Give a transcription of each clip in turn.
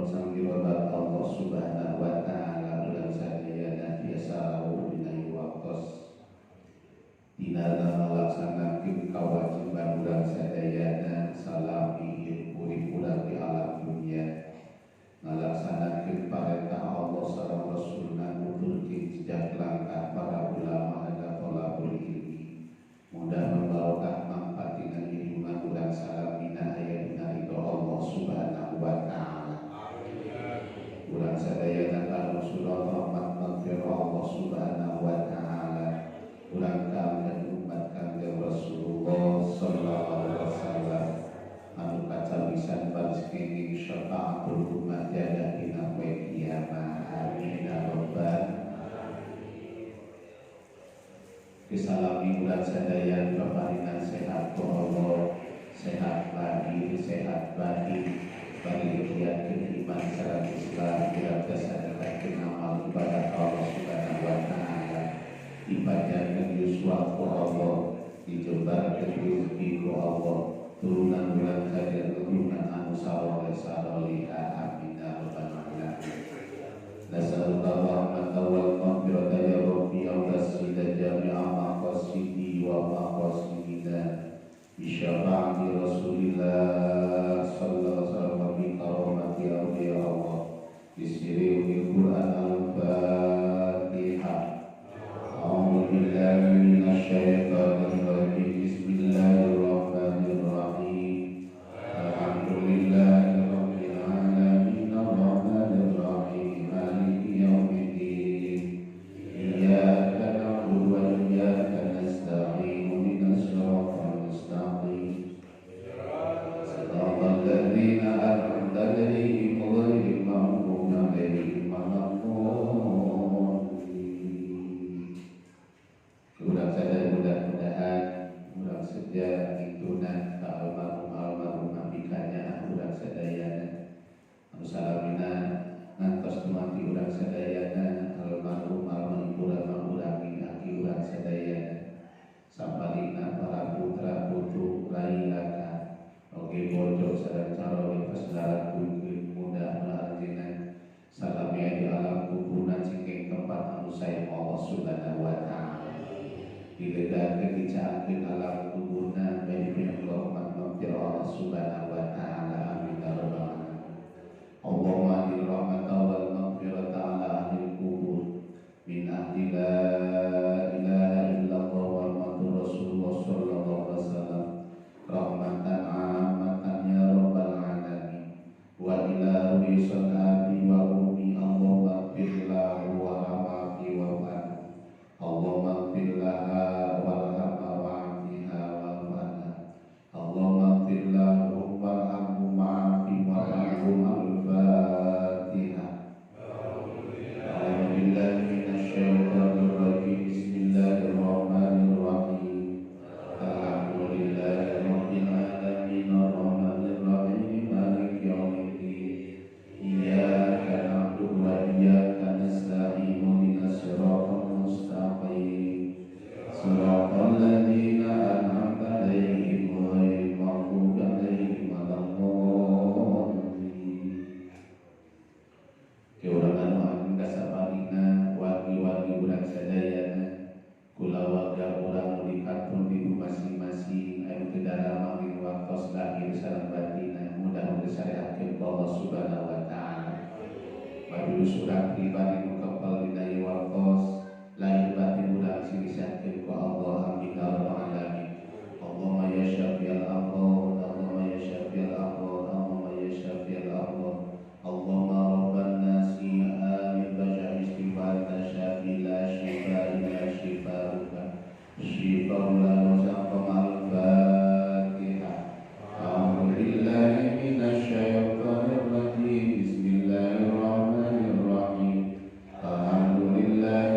Ridho sang dirodat Allah subhanahu wa ta'ala ulang sadayana biasa binahi waktos dina melaksanakan kewajiban ulang sadayana salami urip ulang di alam dunia melaksanakan perintah Allah sareng Rasulna nuturkeun jejak langkah para ulama dan thalabul ilmi mudah membarokah manfaatina hidupan ulang salamina aya dina ridho Allah subhanahu wa ta'ala. Ulang sadayana ka Rasulullah rahmat maghfirah Allah subhanahu wa ta'ala ulang kami umat kami Rasulullah sallallahu alaihi wasallam anu kacawisan baris-kenging syafaatul umat jadah dina poe kiamat amin ya rabbal kesalami ulang sadayana paparingan sehat ku Allah sehat lahir sehat batin bagi kegiatan iman secara Islam tidak kesadaran amal ibadah Allah subhanahu wa ta'ala ibadah yuswa ku Allah dijebar rezeki ku Allah turunan bulan hadir turunan anu saleh salihah amin ya rabbal alamin nasallallahu rahmatan wal maghfirata ya rabbi awsida jami'a maqasidi wa maqasidina bisyafa'ati Rasulillah sallallahu alaihi wasallam bi karamati awliya Allah bisiril Quran al-Fatihah. A'udzu billahi minasyaitonir rajim. Bismillahirrahmanirrahim. Alhamdulillahirabbil alamin arrahmanir rahim maliki yaumiddin. Iyyaka na'budu wa iyyaka nasta'in ihdinas siratal mustaqim. Siratal ladzina an'amta 'alaihim ghairil maghdubi 'alaihim waladdallin. Ulang sadaya mudah-mudahan ulang sedia itunan ka almarhum abikanya ulang sadayana anu salamina ngantos tumati ulang sadayana almarhum ibu rama ulangi aki ulang sadayana sampalina para putra putu lailaka oge bojo sareng calon pasdaran kuing muda artinan salamia di alam kuburan cingking tempat anu sayang Allah subhanahu wa ta'ala diledakeun dicaakeun alam kuburna baik min rahmat maghfirah Allah subhanahu wa ta'ala amin ya rabbal alamin. Allahumma adil rahmatan wal maghfirata ala ahli kubur min ahli la ilaha illallah Muhammadur Rasulullah sallallahu alaihi wasallam rahmatan ammatan ya rabbal alamin wa ila ruhi sahabi wa ummi Allahumma ighfir lahu wa hamafi wa wa'an Allahumma ighfir laha warhamha wa'afiha wa'anha Allahumma ighfir lahu warhamhu wa'afi wa'anhum al-Fatihah. A'udzu billahi minasyaitonir rajim. Bismillahirrahmanirrahim. Alhamdulillahi rabbil alamin arrahmanir rahim maliki yaumiddin. Iyyaka na'budu wa iyyaka nasta'in ihdinas siratal mustaqim. Siratal ladzina an'amta 'alaihim ghairil maghdubi 'alaihim waladdallin. Keurangan anu kasaparina wagi-wagi urang sadayana kula warga urang dikatun di masing-masing anu kedalam min waktos lahir sareng batina mudah disariatkeun ku Allah subhanahu wa ta'ala. Wadulus urang pribadi nu kepel dina ieu waktos lahir batin urang sirisatkeun ku Allah amin ya rabbal alamin. Allahumma ya syafi'al amrad Allahumma ya syafi'al amrad Allahumma ya syafi'al amrad Allahumma rabban nasi amin baca istighfar syafi la syifa illa syifauka syifau la wasaqam al-Fatihah. A'udzu billahi minasyaitonir rajim. Bismillahirrahmanirrahim. Alhamdulillah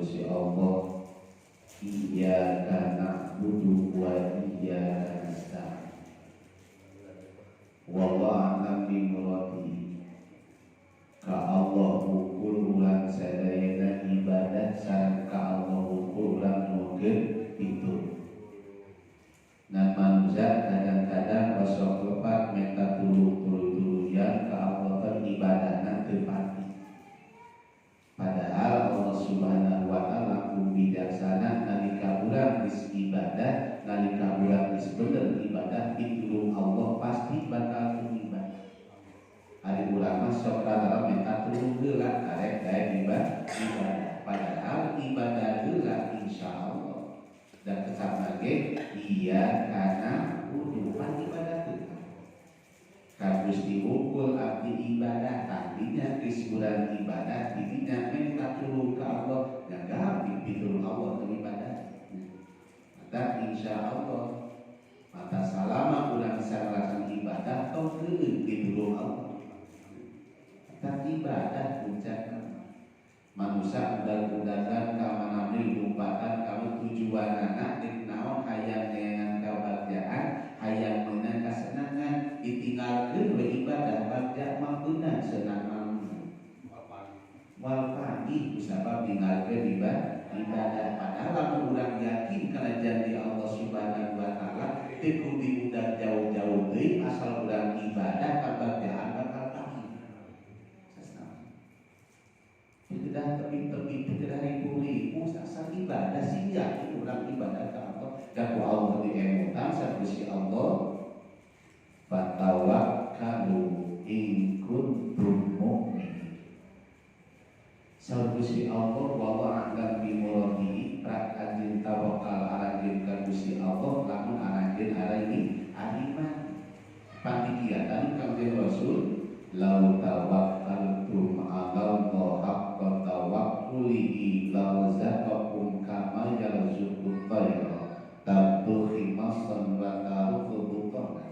Gusti Allah iyyaka na'budu wa iyyaka nasta'in. Wallahu a'lam bimuradi. Ka Allah ukur ulang sadayana ibadah sareng ka Allah ukur ulang nukeun itu. Nah manusia kadang-kadang wasok lepat minta tuluyan ka Allah beribadahna teu pati. Padahal Allah Subhanahu wa taala bijaksana nalika urang geus ibadah, nalika urang geus bener ibadah pitulung Allah pasti bakal ibadah. Ari urang mah sok rada minta tulung heula karek ibadah. Padahal ibadah heula insyaallah. Dan kesam lagi iya karena udupan ibadah heula. Kabus diukul abdi ibadah artinya kesuburan ibadah intinya minta tulung ke Allah dan gak pitulung Allah untuk ibadah. Maka insya Allah mata salama ulang sareng ibadah tong keun pitulung Allah. Maka ibadah puncakna manusia udah-udahan ka manamri lumpatan kamu tujuanana dik naon hayang neangan kabagjaan hayang meunang kasenangan ditinggalkeun we ibadah bagja mah beunang senang wal pagi kusabab tinggalkeun ibadah padahal lamun urang yakin kana janji Allah Subhanahu wa taala teu kudu diundang jauh-jauh deui asal urang ibadah kabagjaan bakal pagi. Sudah tepi-tepi sudah ribu-ribu asal ibadah sih yakin urang ibadah ka Allah dan ku Allah diemutan sakusi Allah fatawakkalu in kuntum mu'minin. Sakusi Allah wa a'lam bimuradi prak anjeun tawakal aranjeun ka Gusti Allah lamun aranjeun araini iman. Panikiatan Kanjeng Rasul lau tawakkaltum 'ala Allah haqqa tawakkulihi la razaqakum kama yarzuqut tayra tabdu khimasan wa tarufu butana.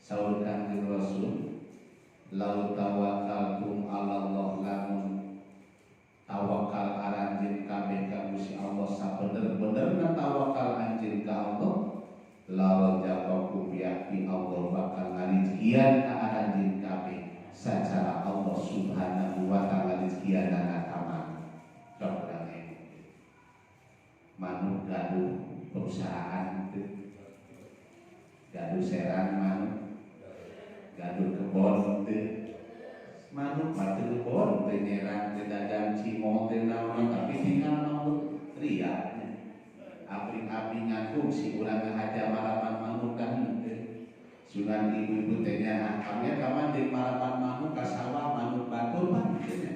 Saur Kanjeng Rasul lau tawakkaltum 'ala Allah lamun tawakal aranjeun kabeh ka Gusti Allah sabener-benerna tawakal anjeun ka Allah la razaqakum yakti Allah bakal ngarizkian ka aranjeun kabeh secara Allah Subhanahu wa taala rizkianana taman. Sok urang manuk gaduh perusahaan teu gaduh serang manuk gaduh kebon teu manuk mah teu kebon teu nyerang teu dagang cimol teu naon tapi tinggal manuk riaknya abring-abring nganggung si urang ngahaja marapan manuk kan sunan ibu-ibu tanya akhirnya kawan di marapan manuk ka sawah manuk batur pan gitu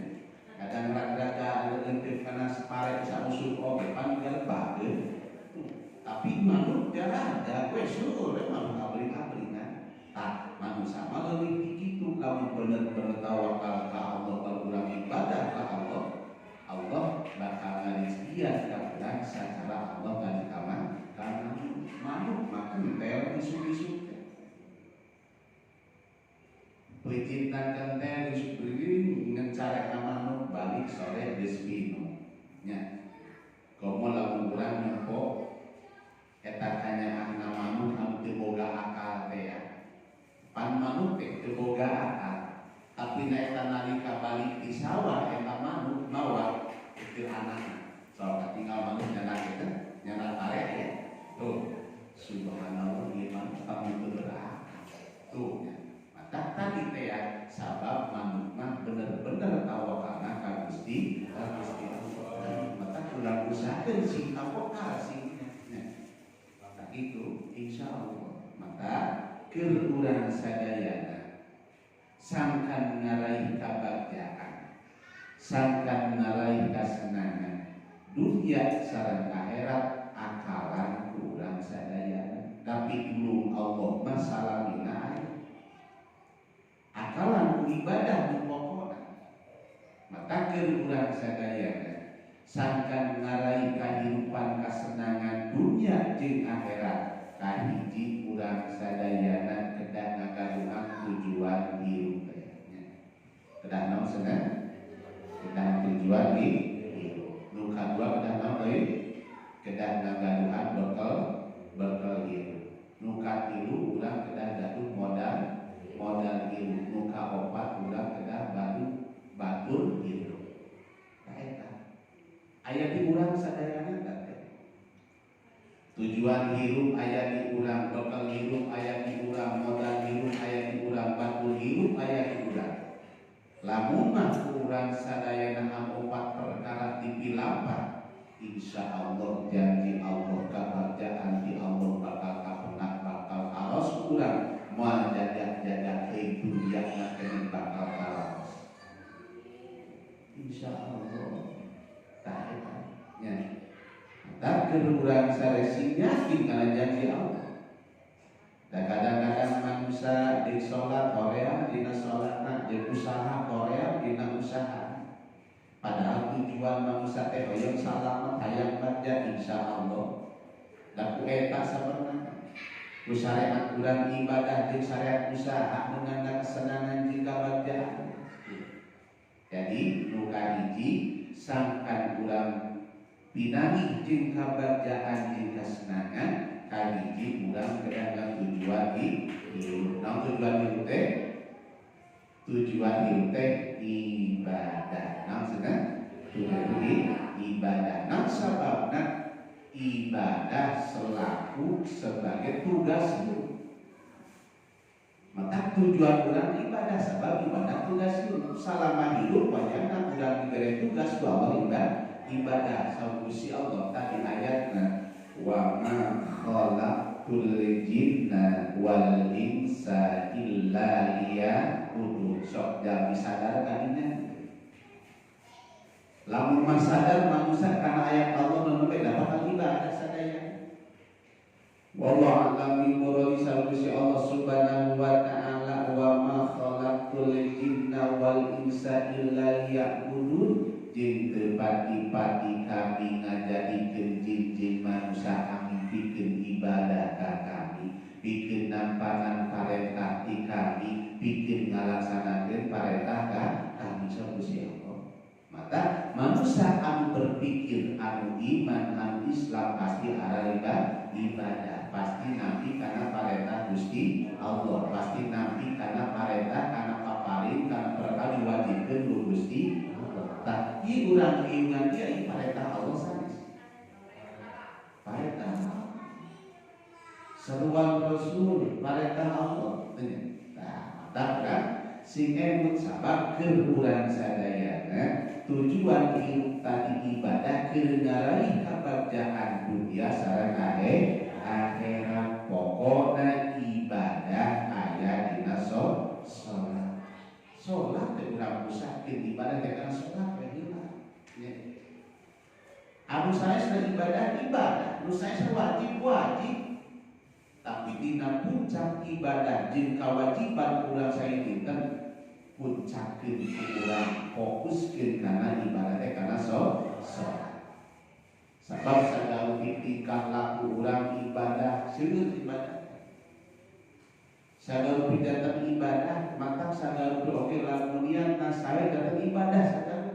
kadang raga-raga leunteun kana separe sausuk oge pan galebah tapi manuk jarang ada we suul manuk abring-abringan tah manuk sama leuwih kitu lamun bener-bener tawakal ka Allah kalau urang ibadah ka Allah Allah bakal ngarizkian ka urang sacara Allah ngalikaman kana manuk makan tel isuk-isuk Pejintan kentel disubri ngecarek manuk balik sore despino nya komo lamun urang nyempo eta kanyaan manuk anu teu boga akal teh ya pan manuk teh teu boga akal tapi na eta nalika balik di sawah eta manuk mawa teu anakna soal tinggal manuk nyana kita nyana tarik ya tuh subhanallah gimana kamu teu berakal tuh tadi teh ya sabab manuk mah bener-bener tawakalna ka Gusti Allah. Maka ulah usahakeun sing tawakal sing nah itu insyaallah. Maka keur urang sadayana sangkan ngaraih kabagjaan, sangkan ngaraih kasenangan dunia sareng akhirat akalan urang sadayana. Tapi dulu Allah masalamina akalan ibadah di pokokna maka keur urang sadayana sangkan ngarai kahirupan kasenangan dunia jeung akhirat kahiji urang sadayana kedah ngagaduhan tujuan hirup kedah naon cenah kedah tujuan hirup nu hirup aya di urang, bekal hirup aya di urang, modal hirup aya di urang, batul hirup aya di urang. Lamun mah urang sadayana opat perkara dipilapan, insya Allah janji Allah kabagjaan di Allah bakal kapenat bakal aros urang moal jaga-jaga dunia makin bakal aros. Insya Allah tahetnya. Tak urang saresi yakin kana janji Allah. Dan kadang-kadang manusia di sholat Korea, dina sholatna di usaha Korea, dina usaha. Padahal tujuan manusia teh hoyong salamet hayang baca insya Allah. Dan ku eta sabenerna. Ku syariat urang ibadah jeung syariat usaha mengandung kesenangan jika bacaan. Jadi nuka hiji sangkan urang pinami jeung kabacaan jeung kesenangan kahiji urang kedangan tujuan hidup. Nah tujuan hidup teh ibadah. Maksudnya tujuan ibadah. Nah sababna ibadah selaku sebagai tugas hidup. Maka tujuan urang ibadah sebab ibadah tugas hidup. Selama hidup wayahna urang diberi tugas bahwa ibadah sausi Allah tadi ayatna wa ma khalaqtul jinna wal insa illa liya'budun. Sok jadi sadar kadinya. Lamun mah sadar manusia karena ayat Allah nu beda bakal ibadah sadaya. Wallahu a'lam bi muradi sausi Allah subhanahu wa ta'ala wa ma khalaqtul jinna wal insa illa liya'budun. Jin tepati-pati kami ngajadikeun jin manusia kami bikin ibadah ka kami, bikin nampanan parentah ti kami, bikin ngalaksanakeun parentah ka kami Gusti Allah. Maka manusia anu berpikir anu iman anu Islam pasti arah ibadah, pasti nampi karena parentah Gusti Allah, pasti nampi karena parentah karena paparin karena perkara diwajibkeun ku Gusti. Tapi urang ingat dia parentah Allah sanes. Parentah seruan Rasul parentah Allah. Nah, kan sing emut sabab keur urang sadayana tujuan hidup tadi ibadah keur ngarai kabagjaan dunia sareng akhirat. Pokokna ibadah aya dina salat. Salat teh urang usahakeun ibadah teh kana salat we heula. Anu sanes ibadah, anu sanes wajib. Tapi dina puncak ibadah jeung kawajiban urang saeutik puncakkeun urang fokuskeun kana ibadah teh kana salat. Sabab sagala tingkah laku urang ibadah seueur ibadah. Sagala pidatang ibadah, maka sagala oge lamun niatna sae datang ibadah sagala.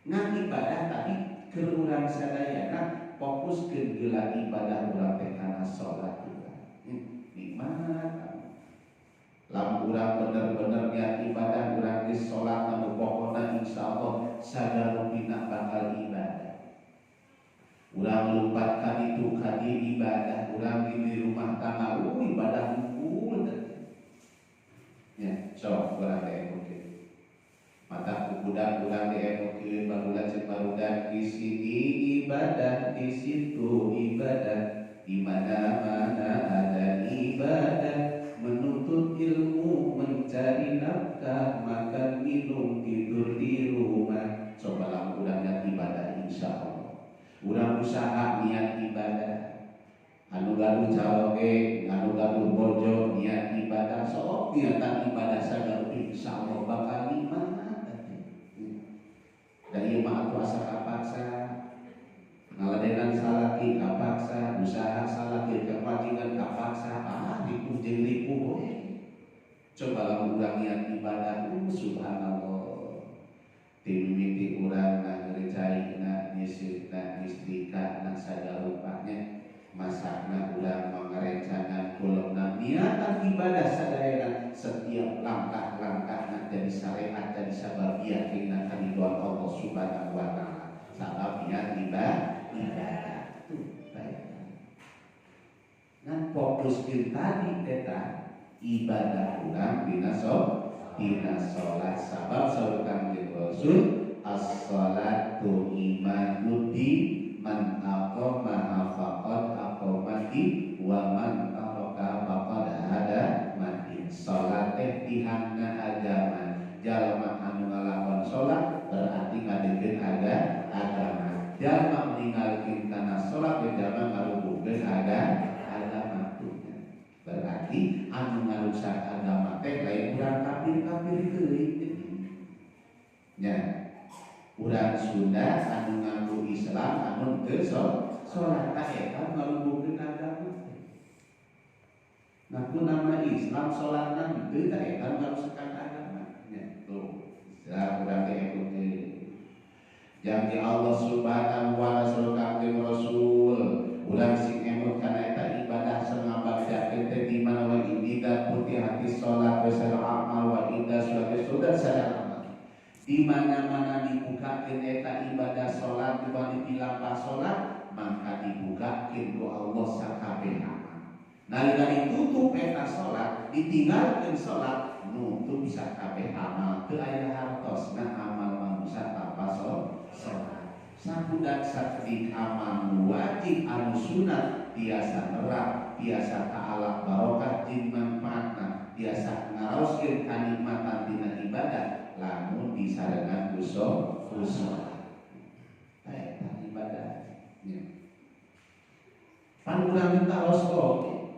Ngan ibadah tapi keur urang sadayana fokuskeun geula ibadah urang teh kana salat urang. Di mana? Lamun urang bener-bener niat ibadah urang geus salat anu pokona insyaallah sagala pina bakal ibadah. Urang lumpat ka ditu ka ibadah, urang di rumah tangga ibadah ya, sok urang diemokeun. Mata budak urang diemokeun barudak cek barudak di sini ibadah, di situ ibadah, di mana-mana ada ibadah, menuntut ilmu, mencari nafkah, makan minum, tidur di rumah. Cobalah urang niat ibadah insyaallah. Urang usaha niat ibadah. Anu gaduh caoge, anu gaduh bojo niat ibadah, sok niatan ibadah sagala insyaallah bakal iman. Dan ieu mah atuh asa kapaksa. Ngaladenan salaki kapaksa, usaha salaki kewajiban kapaksa, dipujeng lipu. Coba lamun urang niat ibadah, subhanallah. Timimiti urang nggerecaina nyisirna istrika na sagala rupanya. Masakna urang mangarencangan kulumna niatan ibadah sadayana setiap langkah-langkahna jadi syariat jadi sababiah kena kariduan Allah subhanahu wa ta'ala. Sabab niat ibadah itu baik. maksud tadi eta ibadah urang dina salat sabab saurang jeung Rasul as-salatu imanuddin man aqama faqad aqamati wa man taraka faqad hada mati. Salat teh tihanna agama. Jalma anu ngalakon salat berarti ngadegeun agama. Jalma meninggalkeun kana salat we jalma ngarubuhkeun agama. Berarti anu ngarusak agama teh lain urang kafir teuing. Nya urang Sunda anu ngaku Islam anu teu salat ta eta ngarubuhkeun agama. Ngaku nama Islam salatna teu ta eta ngarusakan agama. Nya tuh Islam urang teh ikuti janji Allah Subhanahu wa taala jeung Rasul urang sing emut kana eta ibadah sangabagdakeun teh di mana wa idza hati salat wa sar amal wa idza sudah sadar di mana-mana dibukakeun eta ibadah salat dibanding dilapah salat maka dibukakeun ku Allah sakabeh amal. Nalika ditutup eta salat ditinggalkeun salat nutup sakabeh amal teu aya hartosna amal manusia tanpa salat. Sabudak saking amal wajib anu sunat biasa nerap biasa ta'alaq barokah jeung manfaatna biasa ngaraoskeun kanikmatan dina ibadah lamun disarengan usul eta ibadah nya pan urang minta oge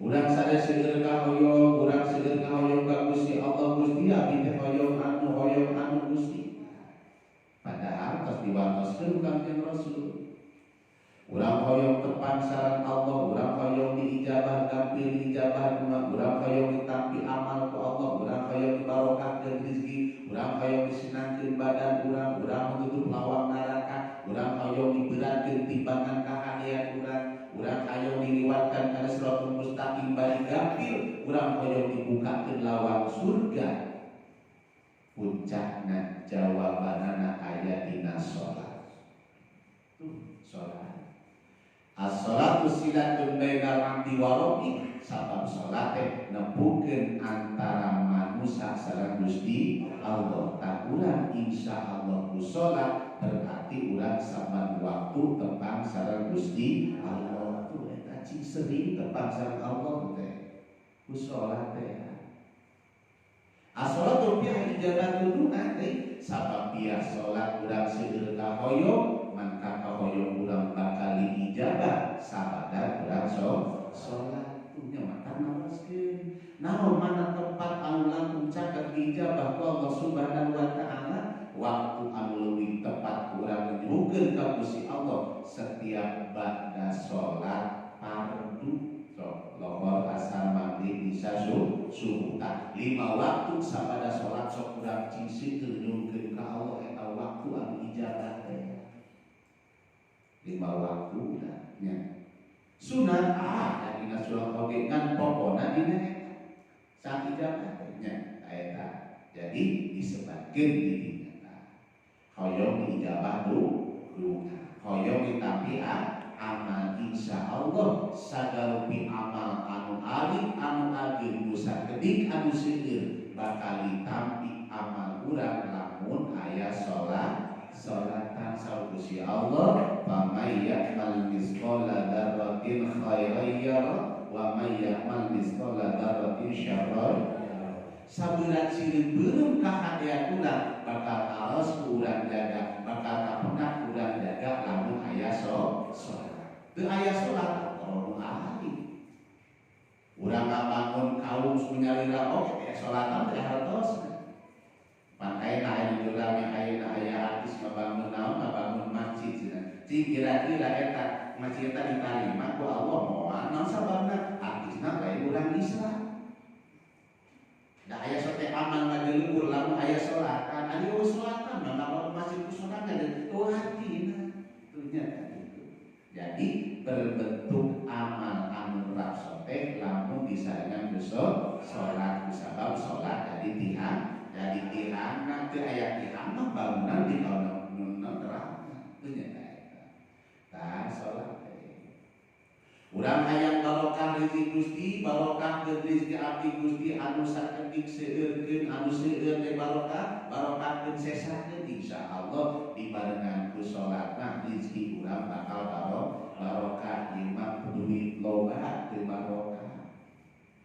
urang sadaya seueur kahoyong urang seueur kahoyong ka Gusti Allah Gusti abdi teh hoyong anu Gusti padahal tos diwatoskeun Kanjeng Rasul. Urang hoyong tepan saran Allah, urang hoyong diijabah gampil ijabah urang hoyong ditampi amal ku Allah, urang hoyong dibarokahkeun rezeki, urang hoyong disenangkeun badan urang menutup lawang neraka, urang hoyong diberatkeun timbangan kahadean urang hoyong diliwatkan kana siratal mustaqim bari gampil, urang hoyong dibukakeun lawang surga. Puncakna jawabanana aya dina salat. Salat. As-salatu silatun bainal 'abdi wa rabbih. Sabab salat teh nempukeun antara manusia sareng Gusti Allah. Tak urang insyaallah ku salat berarti urang saban waktu tepang sareng Gusti Allah. Tuh eta cing sering tepang sareng Allah teh. Ku salat teh as-salatu biha ijabatu nanti sabab biha salat urang seueur kahoyong mangka kahoyong urang bakal diijabah sabada urang salat punya mata nawaskeun naon mana tempat anu langkung caket dijabah ku Allah Subhanahu wa taala waktu anu leuwih tepat urang nyuhkeun ka Gusti Allah setiap ba'da salat fardu lohor asar maghrib isya subuh 5 waktu sabada salat sok urang cicing nyuhkeun ka Allah eta waktu anu ijabah teh 5 waktu nya sunat dina surah oge kan pokona dina eta sak ijabah teh nya eta jadi disebatkeun di dina hoyong ijabah hoyong ditampi amal insyaallah sagarupi amal anu alit anu ageng dosa geuning anu seueur bakal ditampi amal urang lamun aya salatan saur Gusti Allah wa may ya'mal misqala dzarratin khairan yara wa may ya'mal misqala dzarratin syarran saberat sireun beureum kahadean urang bakal aros urang jaga bakal kapendak urang jaga lamun aya salat teu aya salat orang ahli urang ngabangun kaum sunyalira oke salatan teh hartos pangkaina aya urang yang aya artis ngabangun masjid cing kira-kira eta masjid eta ditarima ku Allah moal naon sababna artisna lain urang Islam da aya sote amal ngajeuleur lamun aya salatan anu salatan namun masjid kusorangan dan hatina tuh nya jadi berbentuk amal anu rapsote lamun disarengan besok salat sabab salat jadi tihan nanti aya tihan mah bangunan di neraka teu nya eta tah salat Urang hayang barokah rezeki Gusti, barokah rezeki abdi Gusti anu sakedik seueurkeun anu seueur teh barokah, barokahkeun sesakeun insyaallah dibarengan ku salatna rezeki urang bakal barokah ieu mah duit loba teu barokah.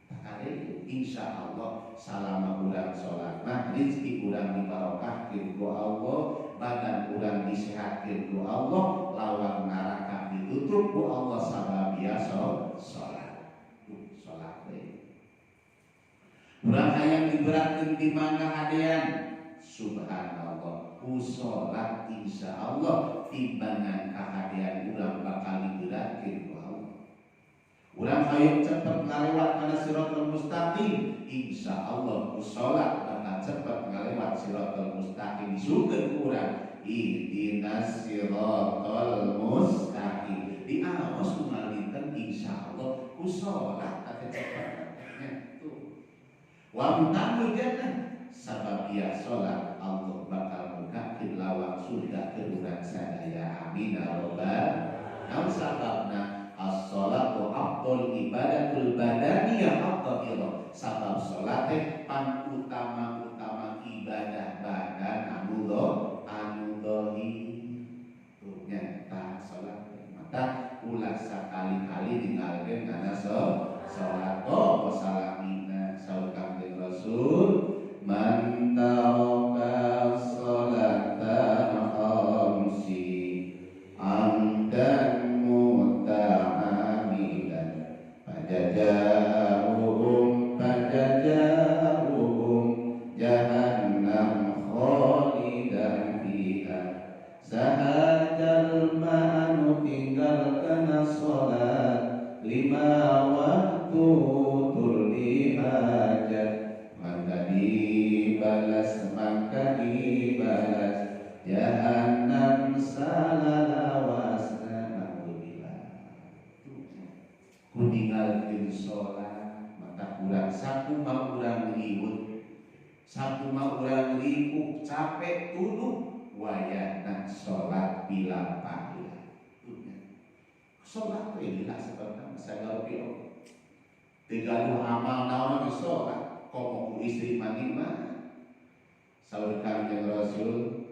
Takare insyaallah salama urang salatna rezeki urang dibarokahkeun ku Allah, badan urang disehatkeun ku Allah, lawan neraka ditutup ku Allah sabab biasa salat. Salat we. Urang hayang diberatkeun di mangga adean, subhanallah, ku salat insyaallah timbangan kahadean urang bakal diberatkeun ku Allah. Urang hayang cepet ngalewat kana siratal mustaqim, insyaallah ku salat bakal cepet ngalewat siratal mustaqim disukeun ku urang. Ihdinas siratal mustaqim. Di awas kumalinten insyaallah ku salat kacepetan tuh. Wa mutamu jannah sabab dia salat Allah bakal mukakeun lawang surga ke urang sadaya. Amin ya rabbal alamin. Sababna as-shalatu afdal ibadatul badaniyah afdal. Sabab salat teh panutama-utama ibadah badan anu dohi tuh nyata salat mata ulah sakali-kali ninggalkeun kana salat wasalamina saur Kanjeng Rasul man taraka sholatan khamsi amdan muta'amidan fajajaruhum jahannam khalidan fiha sahajal ma'anu tinggal kana sholat lima waktu turli hajat maka dibalas jahannam salalawasna naudzubillah. Kuningalkeun sholat maka urang sakumaha urang liwet, sakumaha urang ribuk capek tuduh wayahna sholat bila pahila. Sholat pilihlah sebenarnya sagala piro. Tegaluh amal naon ge sholat, komo ku istri mandi mah. Saur Kanjeng Rasul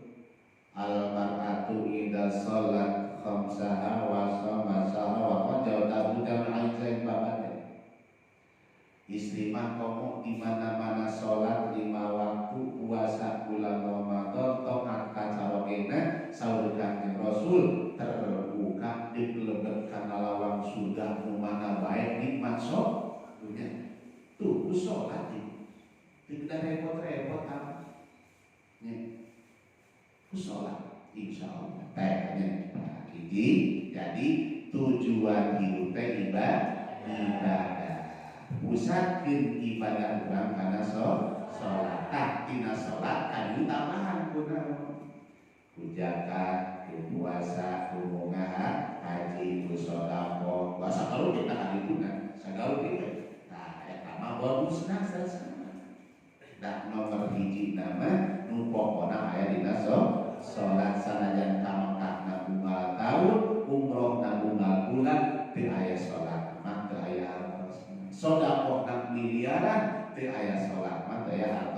al-mar'atu idza sholat khamsaha wa shamasaha wa qajauta budan aizain babade. Istri mah komo di mana-mana sholat 5 waktu, puasa bulan Ramadan, toat kacarogena. Saur Kanjeng Rasul terbuka dilebet kana lawang surga nu mana bae nikmat sholatnya. Tuh sholat itu tidak repot-repot apa nya sholat insyaallah tanya jadi tujuan hidup teh ibadah. Pusatkeun ibadah urang kana sholat. Tah tina sholat anu tambahan kunaon? Ku zakat, ku puasa, ku mungaha, haji, ku sedekah. Basa kalau kita kadipuna, sagala teh. Nah, eta mah bagusna sasana. Da nomor 1 nama nu pokona aya dina sholat sanajan ka Mekah unggal taun, umroh unggal bulan teu aya sholat mah teu aya sedekah miliaran teu aya sholat mah teu aya